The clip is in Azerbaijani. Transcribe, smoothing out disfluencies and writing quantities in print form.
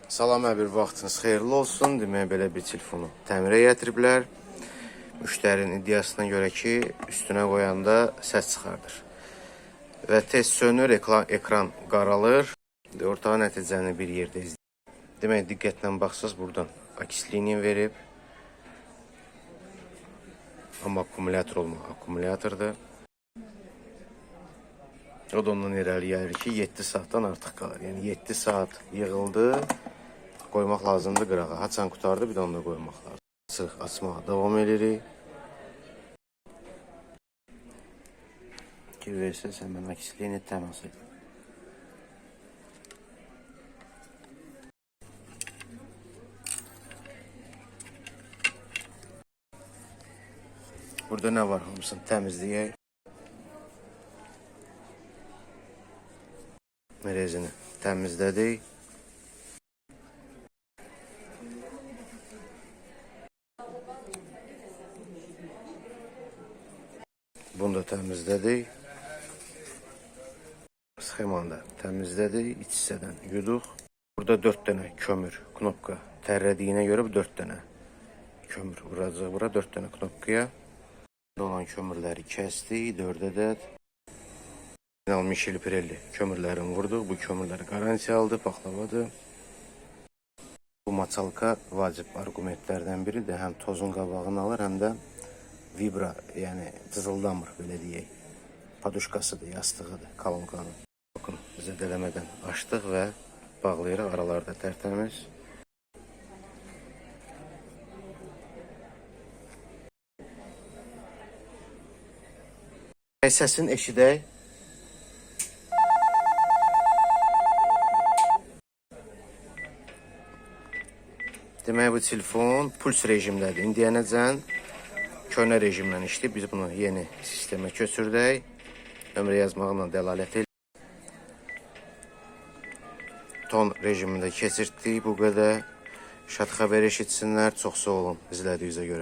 Salam, hər bir vaxtınız xeyirli olsun. Demək, belə bir telefonu təmirə gətiriblər. Müştərinin iddiasına görə ki, üstünə qoyanda səs çıxardır. Və tez sönür, ekran qaralır. Ortağı nəticəni bir yerdə izləyir. Demək, diqqətlə baxsaz, buradan akisliyini verib. Amma akkumulyator olmaq, akkumulyatordur. O da ondan irəli gəlir ki, 7 saatdan artıq qalır. Yəni 7 saat yığıldı, qoymaq lazımdır qırağa. Haçan qutardı, bir də onu da qoymaq lazım. Açıq açmağa davam edirik. Ki versə, sən mən akisliyini təmas edin. Burada nə var? Hamısını təmizləyək. Rezini təmizlədik. Bunu da təmizlədik. Sxemanı da təmizlədik. İç hissədən yuduq. Burada 4 dənə kömür knopka tərlədiyinə görə bu 4 dənə kömür vuracaq. Bura 4 dənə knopkaya. Olan kömürləri kəsdik. 4 ədəd. Michel Pirelli kömürlərini vurduq. Bu kömürləri qarantiya aldı, paxlavadır. Bu maçalka vacib argumentlərdən biridir. Həm tozun qabağını alır, həm də vibra, yəni cızıldamır, belə deyək. Paduşkasıdır, yastığıdır, kalonkanın. Bakın, zədələmədən açdıq və bağlayırıq, aralarda tərtəmiz. Səsini eşidək. Demək, bu telefon puls rejimdədir. İndiyənəcən köhnə rejimlə işləyib. Biz bunu yeni sistemə köçürdək. Nömrə yazmağına dəlalət edilir. Ton rejimində keçirtdik bu qədər. Şad xəbər eşitsinlər. Çox sağ olun izlədiyinizə görə.